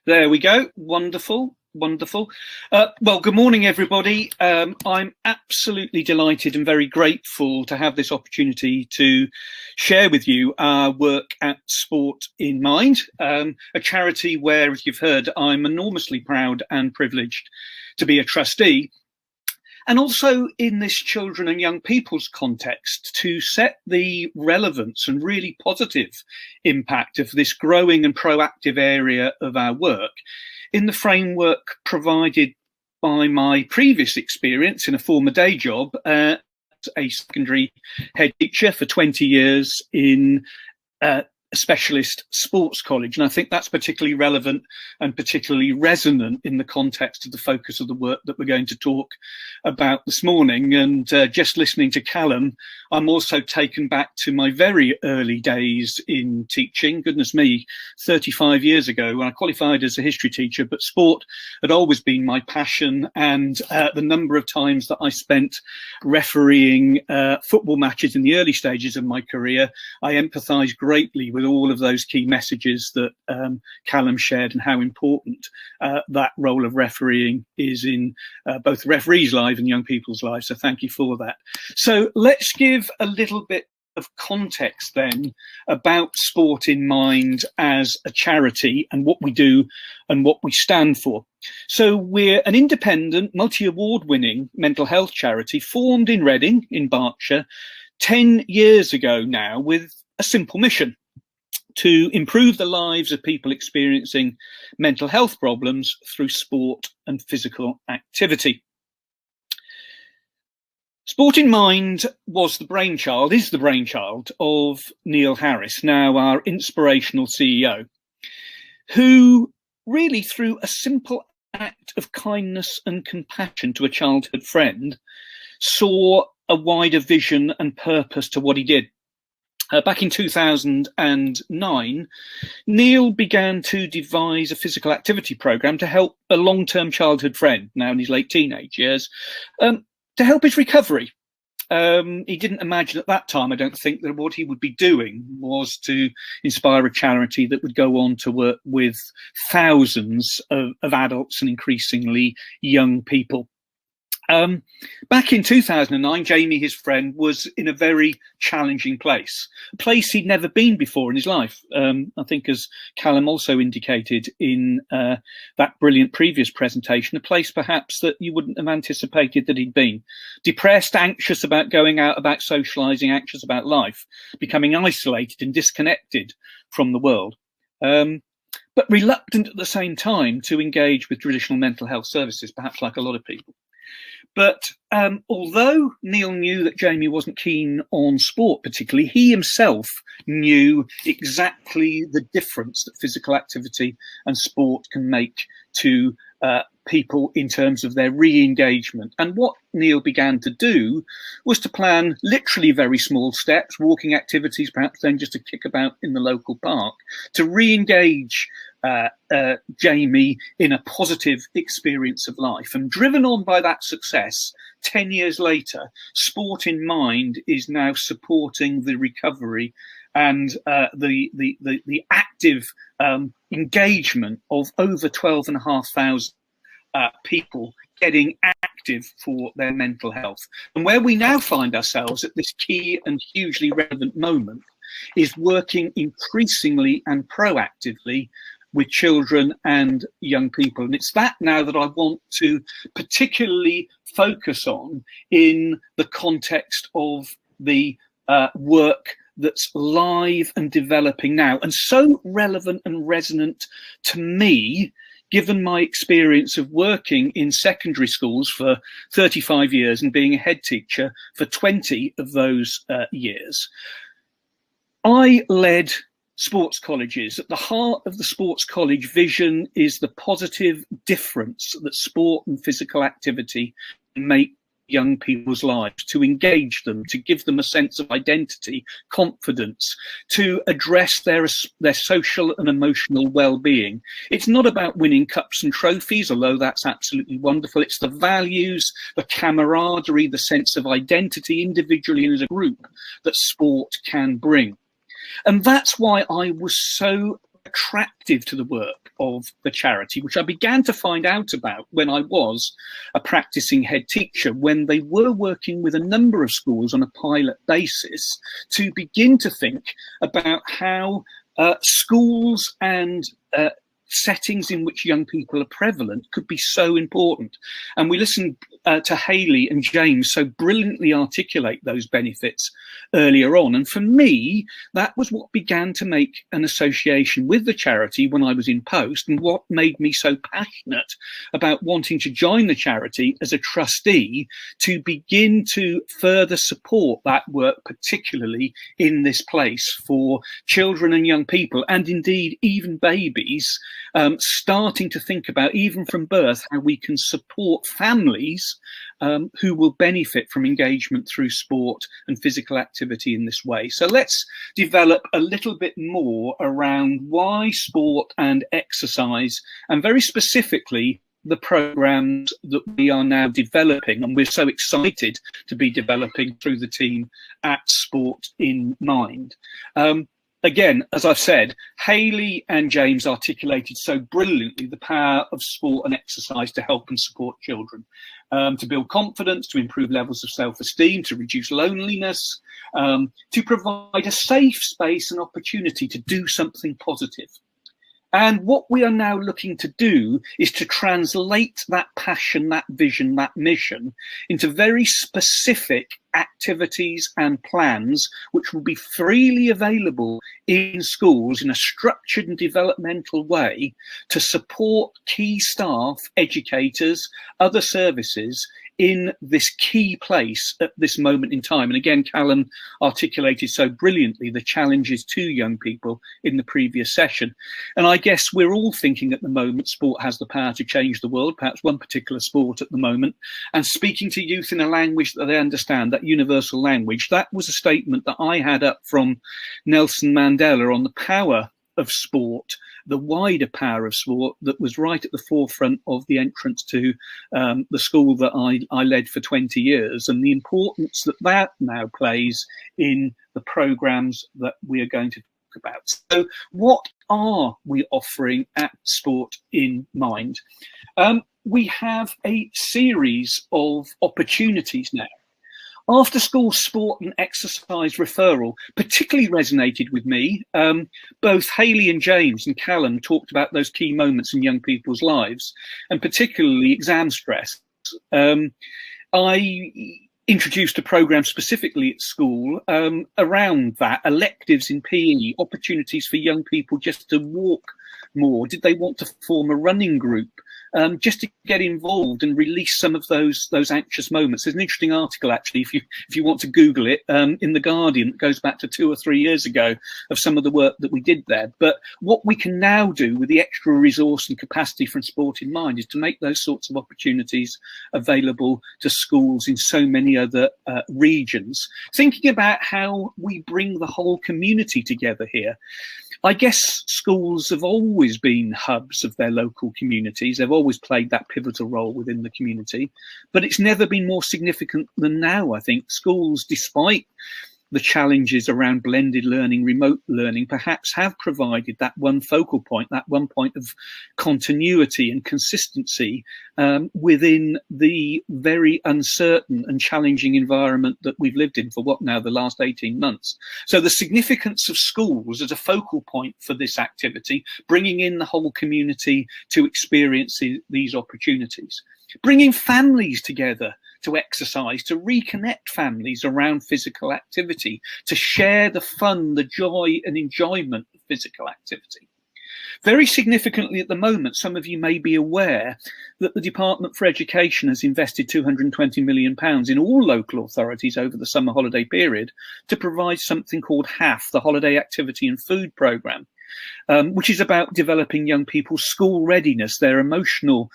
There we go. Wonderful. Wonderful. Well, good morning, everybody. I'm absolutely delighted and very grateful to have this opportunity to share with you our work at Sport in Mind, a charity where, as you've heard, I'm enormously proud and privileged to be a trustee. And also in this children and young people's context, to set the relevance and really positive impact of this growing and proactive area of our work in the framework provided by my previous experience in a former day job as a secondary head teacher for 20 years in a specialist sports college. And I think that's particularly relevant and particularly resonant in the context of the focus of the work that we're going to talk about this morning. And just listening to Callum, I'm also taken back to my very early days in teaching. Goodness me, 35 years ago when I qualified as a history teacher, but sport had always been my passion. And the number of times that I spent refereeing football matches in the early stages of my career, I empathise greatly with all of those key messages that Callum shared and how important that role of refereeing is in both referees' lives and young people's lives. So thank you for that. So let's give a little bit of context then about Sport in Mind as a charity and what we do and what we stand for. So we're an independent, multi-award winning mental health charity formed in Reading in Berkshire 10 years ago now with a simple mission: to improve the lives of people experiencing mental health problems through sport and physical activity. Sport in Mind is the brainchild of Neil Harris, now our inspirational CEO, who really, through a simple act of kindness and compassion to a childhood friend, saw a wider vision and purpose to what he did. Back in 2009, Neil began to devise a physical activity programme to help a long-term childhood friend, now in his late teenage years, to help his recovery. He didn't imagine at that time, I don't think, that what he would be doing was to inspire a charity that would go on to work with thousands of adults and increasingly young people. Back in 2009, Jamie, his friend, was in a very challenging place, a place he'd never been before in his life. I think, as Callum also indicated in that brilliant previous presentation, a place perhaps that you wouldn't have anticipated that he'd been. Depressed, anxious about going out, about socialising, anxious about life, becoming isolated and disconnected from the world. But reluctant at the same time to engage with traditional mental health services, perhaps like a lot of people. But although Neil knew that Jamie wasn't keen on sport particularly, he himself knew exactly the difference that physical activity and sport can make to people in terms of their re-engagement. And what Neil began to do was to plan literally very small steps, walking activities, perhaps then just to kick about in the local park, to re-engage Jamie in a positive experience of life. And driven on by that success, 10 years later, Sport in Mind is now supporting the recovery and the active engagement of over 12,500 people getting active for their mental health. And where we now find ourselves at this key and hugely relevant moment is working increasingly and proactively with children and young people. And it's that now that I want to particularly focus on in the context of the work that's live and developing now, and so relevant and resonant to me, given my experience of working in secondary schools for 35 years and being a head teacher for 20 of those years. I led sports colleges. At the heart of the sports college vision is the positive difference that sport and physical activity make young people's lives, to engage them, to give them a sense of identity, confidence, to address their social and emotional well-being. It's not about winning cups and trophies, although that's absolutely wonderful. It's the values, the camaraderie, the sense of identity individually and as a group that sport can bring. And that's why I was so attractive to the work of the charity, which I began to find out about when I was a practicing head teacher, when they were working with a number of schools on a pilot basis to begin to think about how schools and settings in which young people are prevalent could be so important. And we listened to Hayley and James so brilliantly articulate those benefits earlier on. And for me, that was what began to make an association with the charity when I was in post, and what made me so passionate about wanting to join the charity as a trustee to begin to further support that work, particularly in this place for children and young people, and indeed even babies, starting to think about, even from birth, how we can support families who will benefit from engagement through sport and physical activity in this way. So let's develop a little bit more around why sport and exercise, and very specifically the programs that we are now developing, and we're so excited to be developing through the team at Sport in Mind. Again, as I've said, Hayley and James articulated so brilliantly the power of sport and exercise to help and support children, to build confidence, to improve levels of self-esteem, to reduce loneliness, to provide a safe space and opportunity to do something positive. And what we are now looking to do is to translate that passion, that vision, that mission into very specific activities and plans, which will be freely available in schools in a structured and developmental way to support key staff, educators, other services in this key place at this moment in time. And again, Callum articulated so brilliantly the challenges to young people in the previous session. And I guess we're all thinking at the moment, sport has the power to change the world, perhaps one particular sport at the moment, and speaking to youth in a language that they understand, that universal language. That was a statement that I had up from Nelson Mandela on the power of sport, the wider power of sport, that was right at the forefront of the entrance to the school that I led for 20 years, and the importance that that now plays in the programs that we are going to talk about. So what are we offering at Sport in Mind? We have a series of opportunities now. After school sport and exercise referral particularly resonated with me. Both Hayley and James and Callum talked about those key moments in young people's lives, and particularly exam stress. I introduced a program specifically at school around that, electives in PE, opportunities for young people just to walk more. Did they want to form a running group? Just to get involved and release some of those anxious moments. There's an interesting article, actually, if you want to Google it, in The Guardian, that goes back to 2 or 3 years ago, of some of the work that we did there. But what we can now do with the extra resource and capacity from Sport in Mind is to make those sorts of opportunities available to schools in so many other regions. Thinking about how we bring the whole community together here. I guess schools have always been hubs of their local communities. They've always played that pivotal role within the community, but it's never been more significant than now. I think schools, despite the challenges around blended learning, remote learning, perhaps have provided that one focal point, that one point of continuity and consistency within the very uncertain and challenging environment that we've lived in for the last 18 months. So the significance of schools as a focal point for this activity, bringing in the whole community to experience these opportunities. Bringing families together to exercise, to reconnect families around physical activity, to share the fun, the joy and enjoyment of physical activity. Very significantly at the moment, some of you may be aware that the Department for Education has invested £220 million in all local authorities over the summer holiday period to provide something called HAF, the Holiday Activity and Food Programme, which is about developing young people's school readiness, their emotional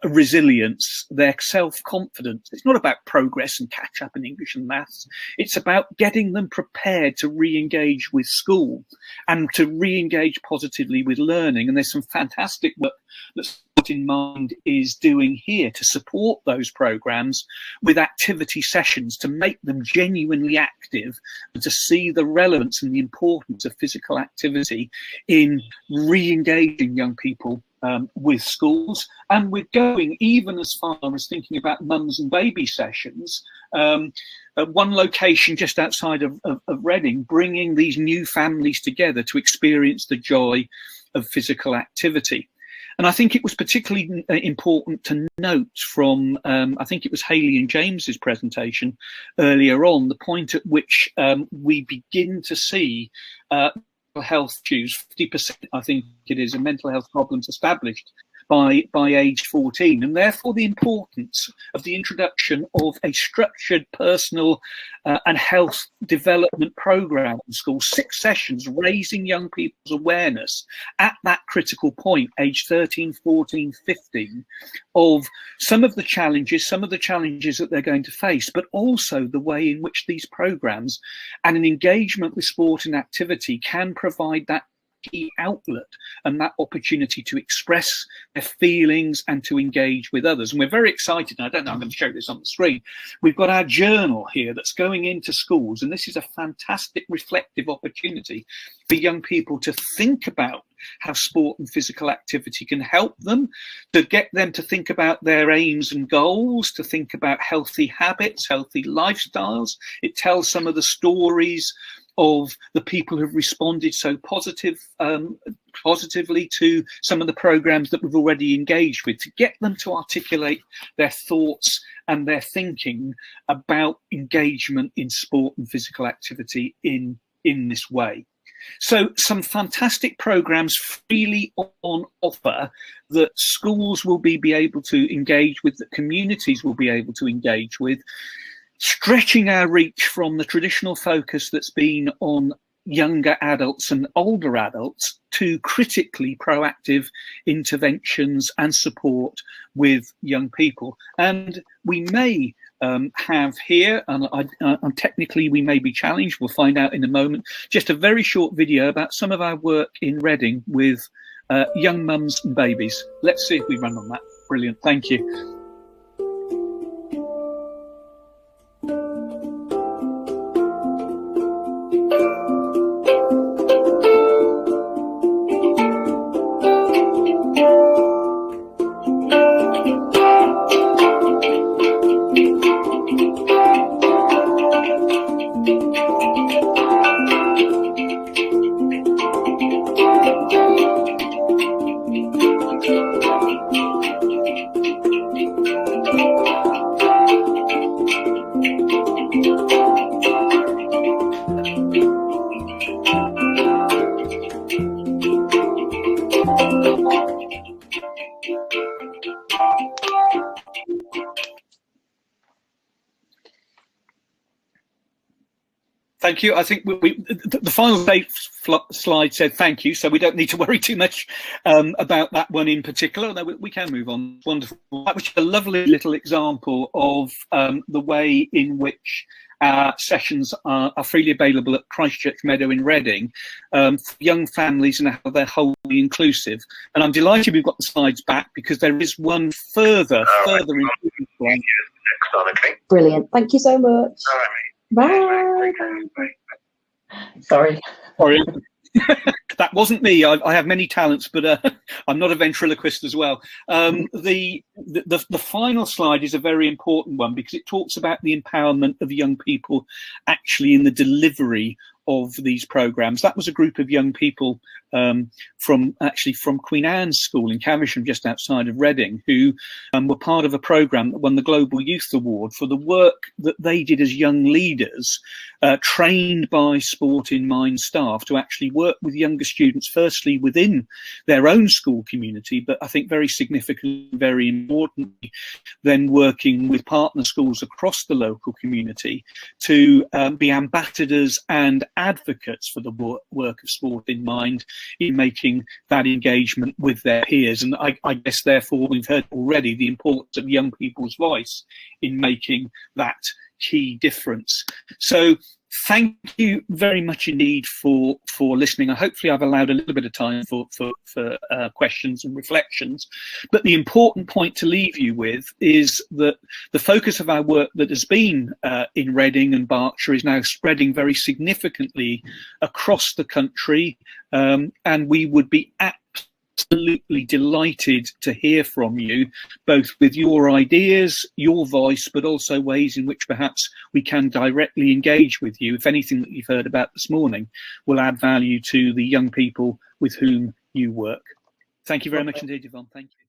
resilience, their self-confidence. It's not about progress and catch up in English and maths. It's about getting them prepared to re-engage with school and to re-engage positively with learning. And there's some fantastic work that's in Mind is doing here to support those programs with activity sessions to make them genuinely active and to see the relevance and the importance of physical activity in re-engaging young people with schools. And we're going even as far as thinking about mums and baby sessions at one location just outside of Reading, bringing these new families together to experience the joy of physical activity. And I think it was particularly important to note from, I think it was Hayley and James's presentation earlier on, the point at which we begin to see mental health issues, 50%, I think it is, of mental health problems established by age 14, and therefore the importance of the introduction of a structured personal and health development program in school, 6 sessions raising young people's awareness at that critical point, age 13, 14, 15, of some of the challenges that they're going to face, but also the way in which these programs and an engagement with sport and activity can provide that key outlet and that opportunity to express their feelings and to engage with others. And we're very excited, and I don't know, I'm going to show this on the screen. We've got our journal here that's going into schools, and this is a fantastic reflective opportunity for young people to think about how sport and physical activity can help them, to get them to think about their aims and goals, to think about healthy habits, healthy lifestyles. It tells some of the stories of the people who've responded so positively to some of the programs that we've already engaged with, to get them to articulate their thoughts and their thinking about engagement in sport and physical activity in this way. So some fantastic programs freely on offer that schools will be able to engage with, that communities will be able to engage with, stretching our reach from the traditional focus that's been on younger adults and older adults to critically proactive interventions and support with young people. And we may have here, and technically we may be challenged, we'll find out in a moment, just a very short video about some of our work in Reading with young mums and babies. Let's see if we run on that. Brilliant, thank you. Thank you. I think the final slide said thank you, so we don't need to worry too much about that one in particular, although we can move on. Wonderful. That was a lovely little example of the way in which sessions are freely available at Christchurch Meadow in Reading for young families and how they're wholly inclusive. And I'm delighted we've got the slides back, because there is one further improvement. Brilliant. Thank you so much. Bye. Sorry. That wasn't me. I have many talents, but I'm not a ventriloquist as well. The final slide is a very important one, because it talks about the empowerment of young people actually in the delivery of these programs. That was a group of young people from Queen Anne's School in Caversham, just outside of Reading, who were part of a program that won the Global Youth Award for the work that they did as young leaders, trained by Sport in Mind staff to actually work with younger students, firstly within their own school community, but I think very significantly, very importantly, then working with partner schools across the local community to be ambassadors and advocates for the work of Sport in Mind in making that engagement with their peers. And I guess, therefore, we've heard already the importance of young people's voice in making that key difference. So Thank you very much indeed for listening. Hopefully I've allowed a little bit of time for questions and reflections. But the important point to leave you with is that the focus of our work that has been in Reading and Berkshire is now spreading very significantly across the country, and we would be absolutely delighted to hear from you, both with your ideas, your voice, but also ways in which perhaps we can directly engage with you. If anything that you've heard about this morning will add value to the young people with whom you work. Thank you very much indeed, Yvonne. Thank you.